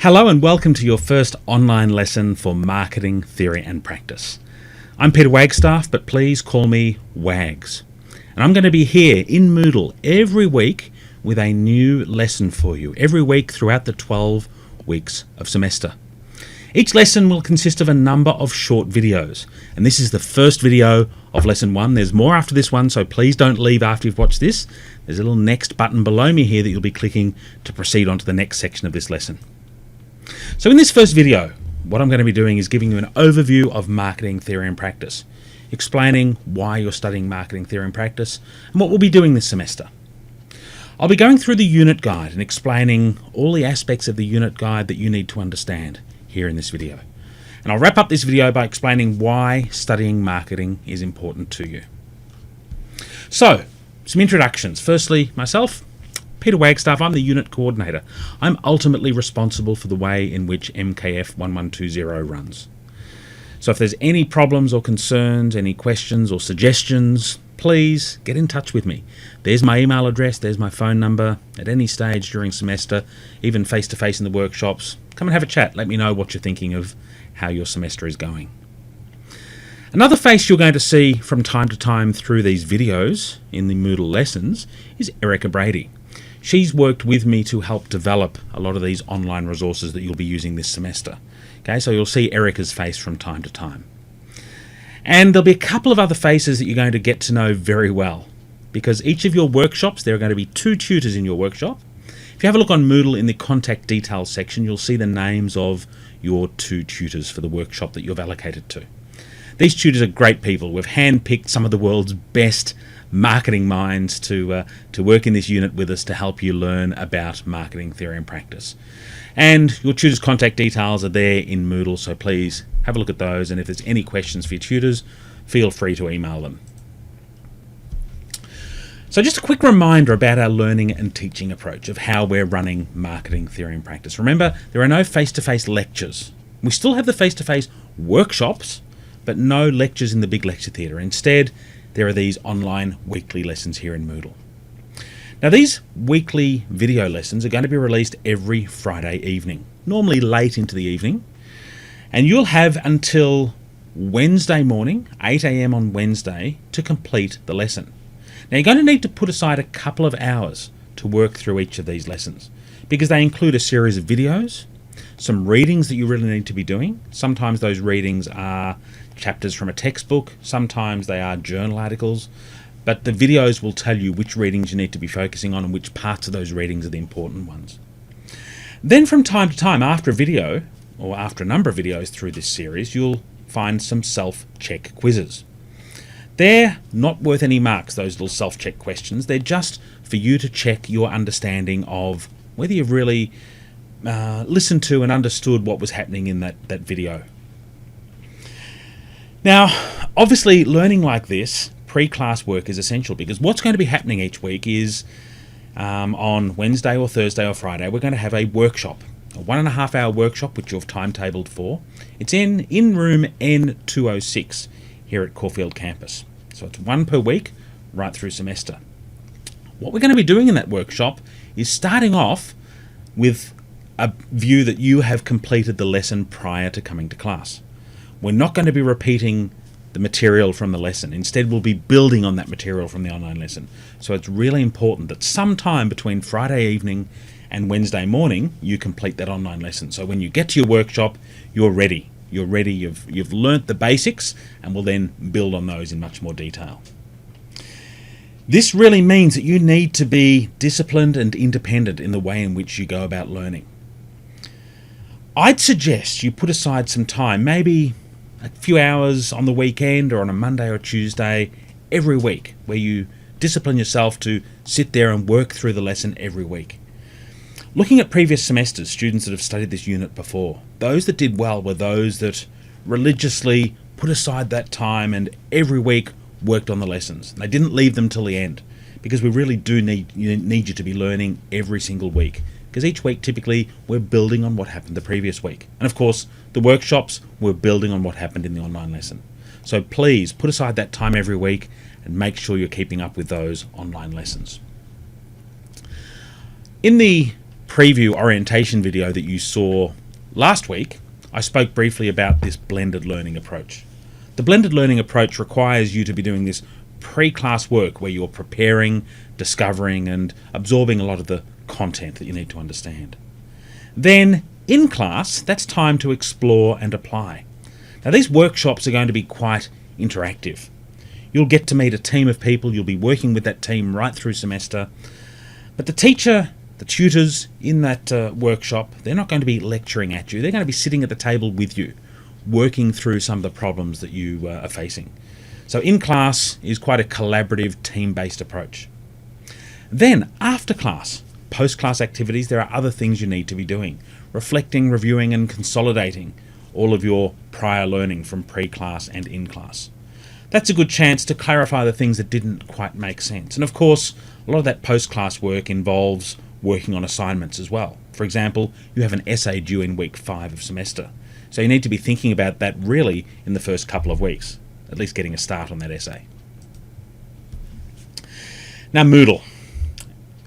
Hello and welcome to your first online lesson for marketing theory and practice. I'm Peter Wagstaff, but please call me Wags. And I'm going to be here in Moodle every week with a new lesson for you, every week throughout the 12 weeks of semester. Each lesson will consist of a number of short videos, and this is the first video of lesson 1. There's more after this one, so please don't leave after you've watched this. There's a little next button below me here that you'll be clicking to proceed on to the next section of this lesson. So in this first video, what I'm going to be doing is giving you an overview of marketing theory and practice, explaining why you're studying marketing theory and practice and what we'll be doing this semester. I'll be going through the unit guide and explaining all the aspects of the unit guide that you need to understand here in this video. And I'll wrap up this video by explaining why studying marketing is important to you. So, some introductions. Firstly, myself, Peter Wagstaff, I'm the unit coordinator. I'm ultimately responsible for the way in which MKF1120 runs. So if there's any problems or concerns, any questions or suggestions, please get in touch with me. There's my email address, there's my phone number. At any stage during semester, even face-to-face in the workshops, come and have a chat. Let me know what you're thinking of how your semester is going. Another face you're going to see from time to time through these videos in the Moodle lessons is Erica Brady. She's worked with me to help develop a lot of these online resources that you'll be using this semester. Okay, so you'll see Erica's face from time to time. And there'll be a couple of other faces that you're going to get to know very well, because each of your workshops, there are going to be 2 tutors in your workshop. If you have a look on Moodle in the contact details section, you'll see the names of your 2 tutors for the workshop that you've allocated to. These tutors are great people. We've handpicked some of the world's best marketing minds to work in this unit with us to help you learn about marketing theory and practice. And your tutors' contact details are there in Moodle, so please have a look at those, and if there's any questions for your tutors, feel free to email them. So just a quick reminder about our learning and teaching approach of how we're running marketing theory and practice. Remember, there are no face-to-face lectures. We still have the face-to-face workshops, but no lectures in the big lecture theatre. Instead, there are these online weekly lessons here in Moodle. Now these weekly video lessons are going to be released every Friday evening, normally late into the evening, and you'll have until Wednesday morning, 8 AM on Wednesday, to complete the lesson. Now you're going to need to put aside a couple of hours to work through each of these lessons, because they include a series of videos, some readings that you really need to be doing. Sometimes those readings are chapters from a textbook, sometimes they are journal articles, but the videos will tell you which readings you need to be focusing on and which parts of those readings are the important ones. Then from time to time, after a video, or after a number of videos through this series, you'll find some self-check quizzes. They're not worth any marks, those little self-check questions. They're just for you to check your understanding of whether you've really listened to and understood what was happening in that video. Now, obviously, learning like this, pre-class work is essential, because what's going to be happening each week is on Wednesday or Thursday or Friday, we're going to have a workshop, a 1.5 hour workshop, which you've timetabled for. It's in room N206 here at Caulfield campus. So it's 1 per week, right through semester. What we're going to be doing in that workshop is starting off with a view that you have completed the lesson prior to coming to class. We're not going to be repeating the material from the lesson. Instead, we'll be building on that material from the online lesson. So it's really important that sometime between Friday evening and Wednesday morning, you complete that online lesson. So when you get to your workshop, you're ready. You're ready, you've learnt the basics, and we'll then build on those in much more detail. This really means that you need to be disciplined and independent in the way in which you go about learning. I'd suggest you put aside some time, maybe a few hours on the weekend or on a Monday or Tuesday every week, where you discipline yourself to sit there and work through the lesson every week. Looking at previous semesters, students that have studied this unit before, those that did well were those that religiously put aside that time and every week worked on the lessons. They didn't leave them till the end, because we really do need you to be learning every single week. Because each week, typically, we're building on what happened the previous week. And of course, the workshops, we're building on what happened in the online lesson. So please put aside that time every week and make sure you're keeping up with those online lessons. In the preview orientation video that you saw last week, I spoke briefly about this blended learning approach. The blended learning approach requires you to be doing this pre-class work where you're preparing, discovering, and absorbing a lot of the content that you need to understand. Then, in class, that's time to explore and apply. Now, these workshops are going to be quite interactive. You'll get to meet a team of people, you'll be working with that team right through semester, but the teacher, the tutors in that workshop, they're not going to be lecturing at you, they're going to be sitting at the table with you, working through some of the problems that you are facing. So in class is quite a collaborative, team-based approach. Then, after class, post-class activities, there are other things you need to be doing, reflecting, reviewing, and consolidating all of your prior learning from pre-class and in class. That's a good chance to clarify the things that didn't quite make sense. And of course, a lot of that post-class work involves working on assignments as well. For example, you have an essay due in week 5 of semester. So you need to be thinking about that really in the first couple of weeks, at least getting a start on that essay. Now, Moodle.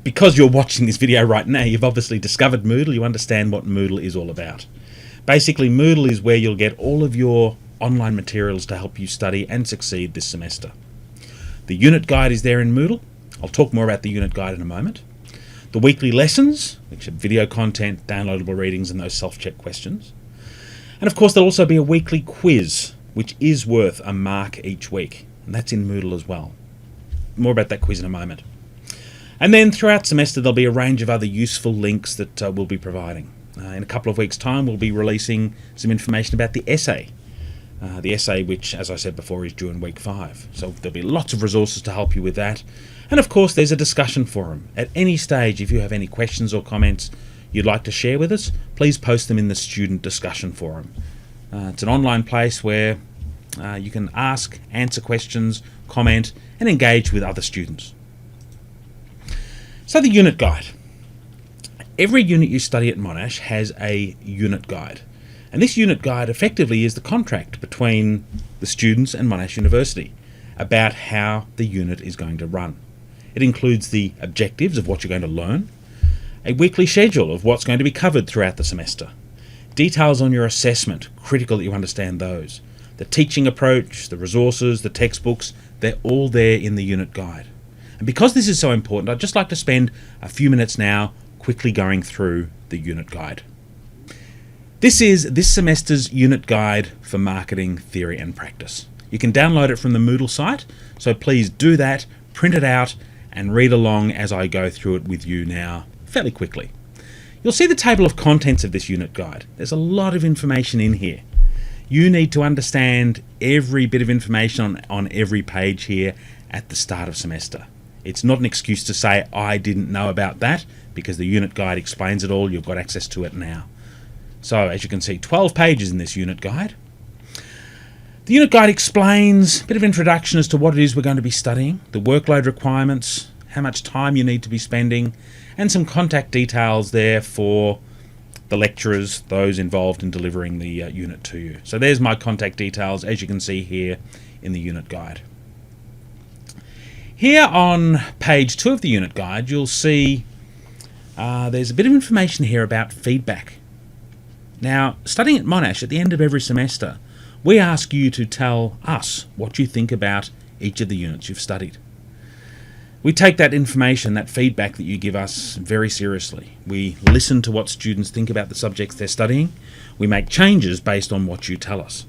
Because you're watching this video right now, you've obviously discovered Moodle, you understand what Moodle is all about. Basically, Moodle is where you'll get all of your online materials to help you study and succeed this semester. The unit guide is there in Moodle. I'll talk more about the unit guide in a moment. The weekly lessons, which are video content, downloadable readings, and those self-check questions. And of course, there'll also be a weekly quiz, which is worth a mark each week. And that's in Moodle as well. More about that quiz in a moment. And then throughout semester, there'll be a range of other useful links that we'll be providing. In a couple of weeks' time, we'll be releasing some information about the essay. The essay, which, as I said before, is due in week 5. So there'll be lots of resources to help you with that. And of course, there's a discussion forum. At any stage, if you have any questions or comments you'd like to share with us, please post them in the student discussion forum. It's an online place where you can ask, answer questions, comment, and engage with other students. So the unit guide. Every unit you study at Monash has a unit guide. And this unit guide effectively is the contract between the students and Monash University about how the unit is going to run. It includes the objectives of what you're going to learn, a weekly schedule of what's going to be covered throughout the semester, details on your assessment, critical that you understand those, the teaching approach, the resources, the textbooks, they're all there in the unit guide. And because this is so important, I'd just like to spend a few minutes now quickly going through the unit guide. This is this semester's unit guide for marketing, theory and practice. You can download it from the Moodle site, so please do that, print it out and read along as I go through it with you now fairly quickly. You'll see the table of contents of this unit guide. There's a lot of information in here. You need to understand every bit of information on every page here at the start of semester. It's not an excuse to say, I didn't know about that, because the unit guide explains it all. You've got access to it now. So, as you can see, 12 pages in this unit guide. The unit guide explains a bit of introduction as to what it is we're going to be studying, the workload requirements, how much time you need to be spending, and some contact details there for the lecturers, those involved in delivering the unit to you. So there's my contact details, as you can see here in the unit guide. Here on page 2 of the unit guide, you'll see there's a bit of information here about feedback. Now, studying at Monash, at the end of every semester, we ask you to tell us what you think about each of the units you've studied. We take that information, that feedback that you give us, very seriously. We listen to what students think about the subjects they're studying. We make changes based on what you tell us.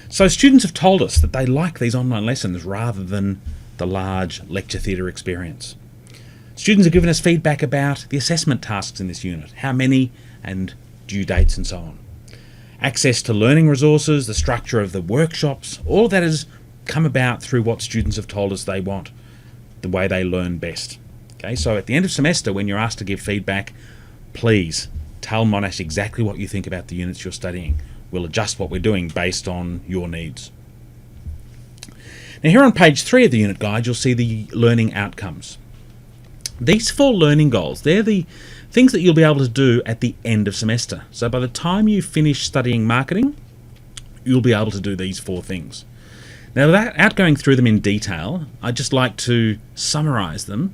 So students have told us that they like these online lessons rather than the large lecture theatre experience. Students have given us feedback about the assessment tasks in this unit, how many and due dates and so on. Access to learning resources, the structure of the workshops, all of that has come about through what students have told us they want, the way they learn best. Okay, so at the end of semester, when you're asked to give feedback, please tell Monash exactly what you think about the units you're studying. We'll adjust what we're doing based on your needs. Now here on page 3 of the unit guide, you'll see the learning outcomes. These 4 learning goals, they're the things that you'll be able to do at the end of semester. So by the time you finish studying marketing, you'll be able to do these 4 things. Now without going through them in detail, I'd just like to summarise them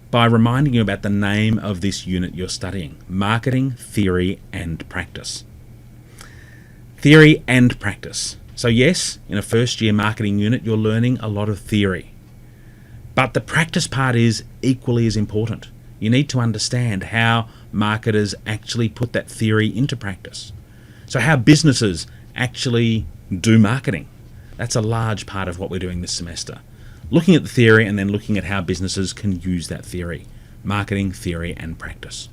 by reminding you about the name of this unit you're studying: Marketing, Theory and Practice. Theory and practice. So yes, in a first year marketing unit, you're learning a lot of theory. But the practice part is equally as important. You need to understand how marketers actually put that theory into practice. So how businesses actually do marketing. That's a large part of what we're doing this semester. Looking at the theory and then looking at how businesses can use that theory. Marketing, theory and practice.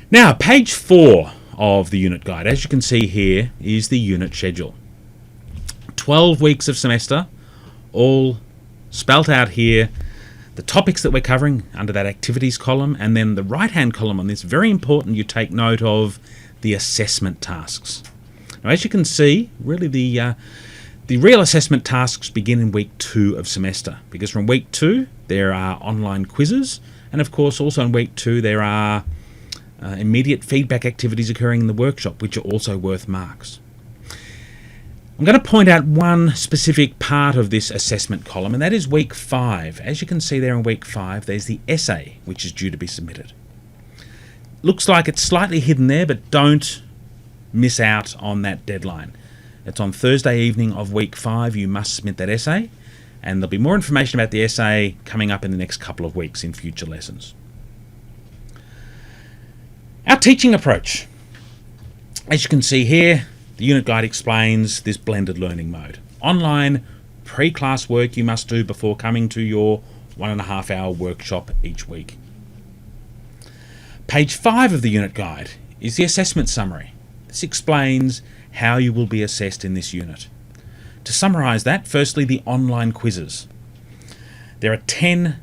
Now, page 4 of the unit guide, as you can see here, is the unit schedule. 12 weeks of semester, all spelt out here. The topics that we're covering under that activities column, and then the right hand column on this, very important you take note of the assessment tasks. Now, as you can see, really the real assessment tasks begin in week 2 of semester, because from week 2 there are online quizzes, and of course also in week 2 there are immediate feedback activities occurring in the workshop, which are also worth marks. I'm going to point out one specific part of this assessment column, and that is week 5. As you can see there in week 5, there's the essay, which is due to be submitted. Looks like it's slightly hidden there, but don't miss out on that deadline. It's on Thursday evening of week 5. You must submit that essay, and there'll be more information about the essay coming up in the next couple of weeks in future lessons. Our teaching approach. As you can see here, the unit guide explains this blended learning mode. Online, pre-class work you must do before coming to your 1.5 hour workshop each week. Page 5 of the unit guide is the assessment summary. This explains how you will be assessed in this unit. To summarise that, firstly, the online quizzes. There are 10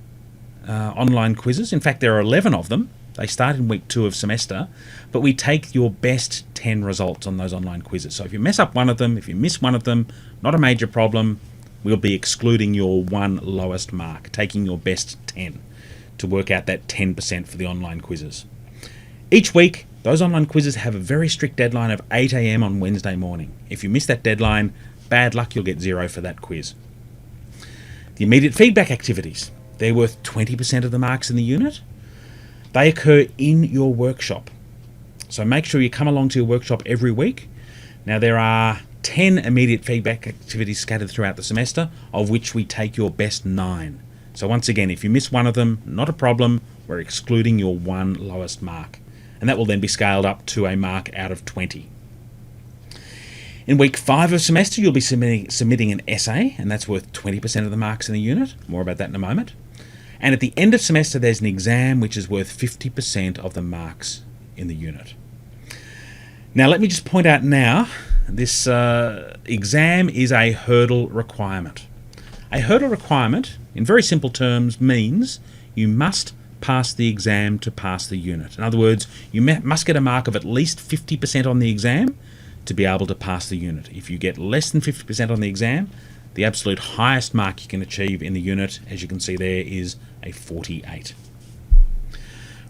online quizzes. In fact, there are 11 of them. They start in week 2 of semester, but we take your best 10 results on those online quizzes. So if you mess up one of them, if you miss one of them, not a major problem. We'll be excluding your one lowest mark, taking your best 10 to work out that 10% for the online quizzes. Each week, those online quizzes have a very strict deadline of 8 AM on Wednesday morning. If you miss that deadline, bad luck, you'll get 0 for that quiz. The immediate feedback activities. They're worth 20% of the marks in the unit. They occur in your workshop. So make sure you come along to your workshop every week. Now there are 10 immediate feedback activities scattered throughout the semester, of which we take your best 9. So once again, if you miss one of them, not a problem. We're excluding your one lowest mark. And that will then be scaled up to a mark out of 20. In week 5 of semester, you'll be submitting an essay, and that's worth 20% of the marks in the unit. More about that in a moment. And at the end of semester, there's an exam which is worth 50% of the marks in the unit. Now, let me just point out now, this exam is a hurdle requirement. A hurdle requirement, in very simple terms, means you must pass the exam to pass the unit. In other words, you must get a mark of at least 50% on the exam to be able to pass the unit. If you get less than 50% on the exam, the absolute highest mark you can achieve in the unit, as you can see there, is a 48.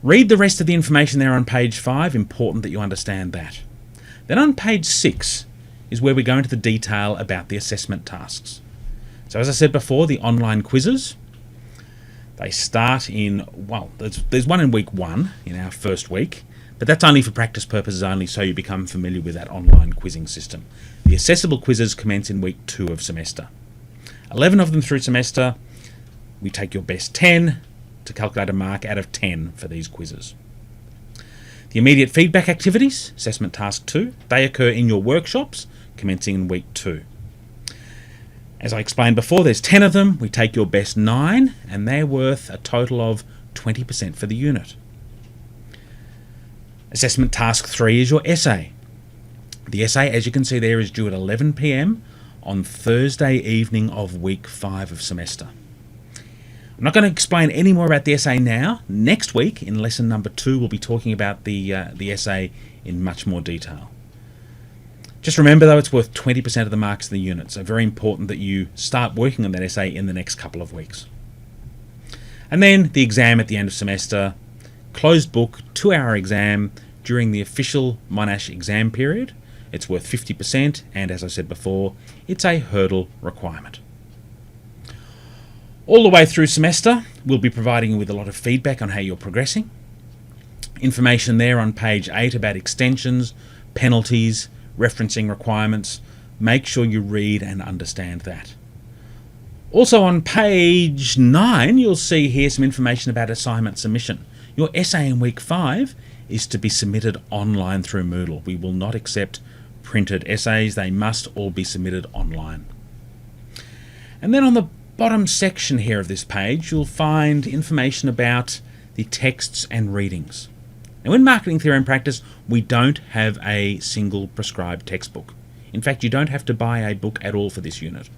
Read the rest of the information there on page 5. Important that you understand that. Then on page 6 is where we go into the detail about the assessment tasks. So as I said before, the online quizzes, they start in, well, there's one in week 1 in our first week, but that's only for practice purposes only, so you become familiar with that online quizzing system. The accessible quizzes commence in week 2 of semester. 11 of them through semester. We take your best 10 to calculate a mark out of 10 for these quizzes. The immediate feedback activities, assessment task 2, they occur in your workshops commencing in week 2. As I explained before, there's 10 of them. We take your best 9, and they're worth a total of 20% for the unit. Assessment task 3 is your essay. The essay, as you can see there, is due at 11 PM on Thursday evening of week 5 of semester. I'm not going to explain any more about the essay now. Next week, in lesson number 2, we'll be talking about the essay in much more detail. Just remember, though, it's worth 20% of the marks in the unit, so very important that you start working on that essay in the next couple of weeks. And then the exam at the end of semester, closed book, 2-hour exam during the official Monash exam period. It's worth 50%, and as I said before, it's a hurdle requirement. All the way through semester, we'll be providing you with a lot of feedback on how you're progressing. Information there on page 8 about extensions, penalties, referencing requirements. Make sure you read and understand that. Also on page 9, you'll see here some information about assignment submission. Your essay in week 5 is to be submitted online through Moodle. We will not accept printed essays. They must all be submitted online. And then on the bottom section here of this page, you'll find information about the texts and readings. Now in Marketing Theory and Practice, we don't have a single prescribed textbook. In fact, you don't have to buy a book at all for this unit.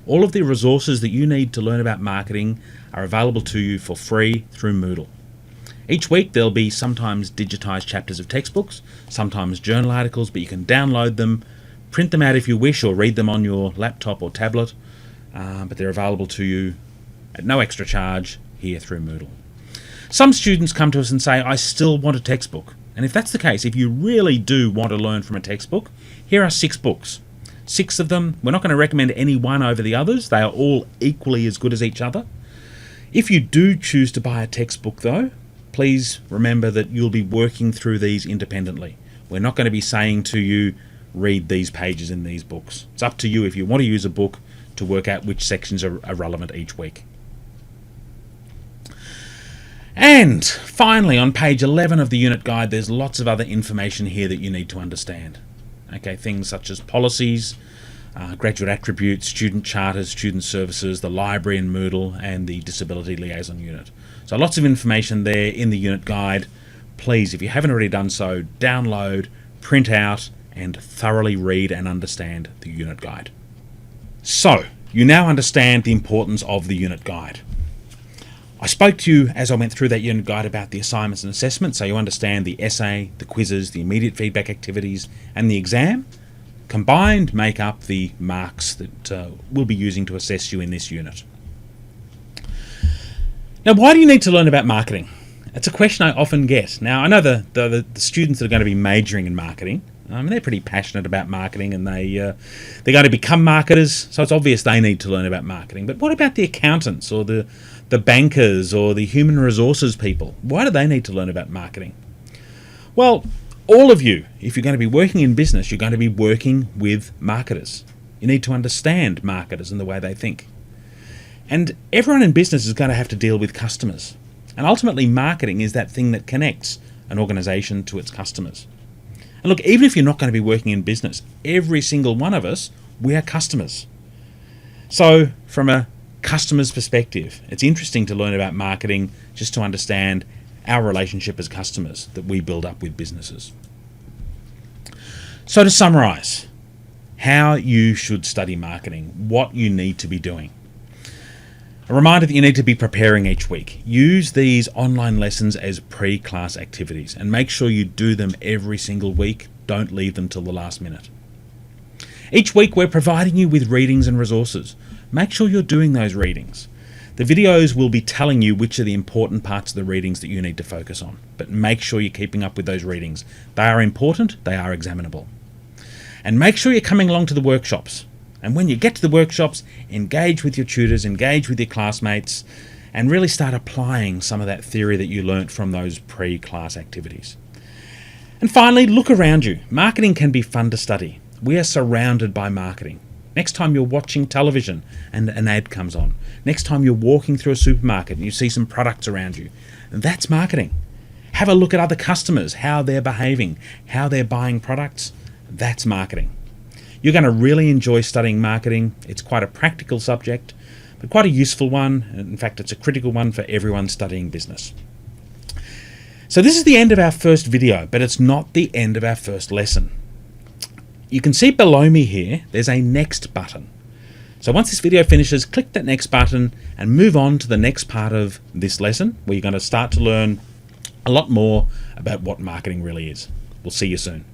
All of the resources that you need to learn about marketing are available to you for free through Moodle. Each week there'll be sometimes digitized chapters of textbooks, sometimes journal articles, but you can download them, print them out if you wish, or read them on your laptop or tablet, but they're available to you at no extra charge here through Moodle. Some students come to us and say, I still want a textbook. And if that's the case, if you really do want to learn from a textbook, here are 6 books. 6 of them. We're not going to recommend any one over the others. They are all equally as good as each other. If you do choose to buy a textbook though, please remember that you'll be working through these independently. We're not going to be saying to you, read these pages in these books. It's up to you if you want to use a book to work out which sections are relevant each week. And finally, on page 11 of the unit guide, there's lots of other information here that you need to understand. Okay, things such as policies, graduate attributes, student charters, student services, the library in Moodle, and the disability liaison unit. So lots of information there in the unit guide. Please, if you haven't already done so, download, print out, and thoroughly read and understand the unit guide. So, you now understand the importance of the unit guide. I spoke to you as I went through that unit guide about the assignments and assessments, so you understand the essay, the quizzes, the immediate feedback activities, and the exam. Combined make up the marks that we'll be using to assess you in this unit. Now, why do you need to learn about marketing? It's a question I often get. Now, I know the students that are going to be majoring in marketing, they're pretty passionate about marketing, and they're going to become marketers, so it's obvious they need to learn about marketing. But what about the accountants or the bankers or the human resources people? Why do they need to learn about marketing? Well, all of you, if you're going to be working in business, you're going to be working with marketers. You need to understand marketers and the way they think. And everyone in business is going to have to deal with customers. And ultimately, marketing is that thing that connects an organization to its customers. And look, even if you're not going to be working in business, every single one of us, we are customers. So from a customer's perspective, it's interesting to learn about marketing just to understand our relationship as customers that we build up with businesses. So to summarize, how you should study marketing, what you need to be doing. A reminder that you need to be preparing each week. Use these online lessons as pre-class activities and make sure you do them every single week. Don't leave them till the last minute. Each week we're providing you with readings and resources. Make sure you're doing those readings. The videos will be telling you which are the important parts of the readings that you need to focus on, but make sure you're keeping up with those readings. They are important, they are examinable. And make sure you're coming along to the workshops. And when you get to the workshops, engage with your tutors, engage with your classmates, and really start applying some of that theory that you learnt from those pre-class activities. And finally, look around you. Marketing can be fun to study. We are surrounded by marketing. Next time you're watching television and an ad comes on. Next time you're walking through a supermarket and you see some products around you. That's marketing. Have a look at other customers, how they're behaving, how they're buying products. That's marketing. You're going to really enjoy studying marketing. It's quite a practical subject, but quite a useful one. In fact, it's a critical one for everyone studying business. So this is the end of our first video, but it's not the end of our first lesson. You can see below me here, there's a next button. So once this video finishes, click that next button and move on to the next part of this lesson, where you're going to start to learn a lot more about what marketing really is. We'll see you soon.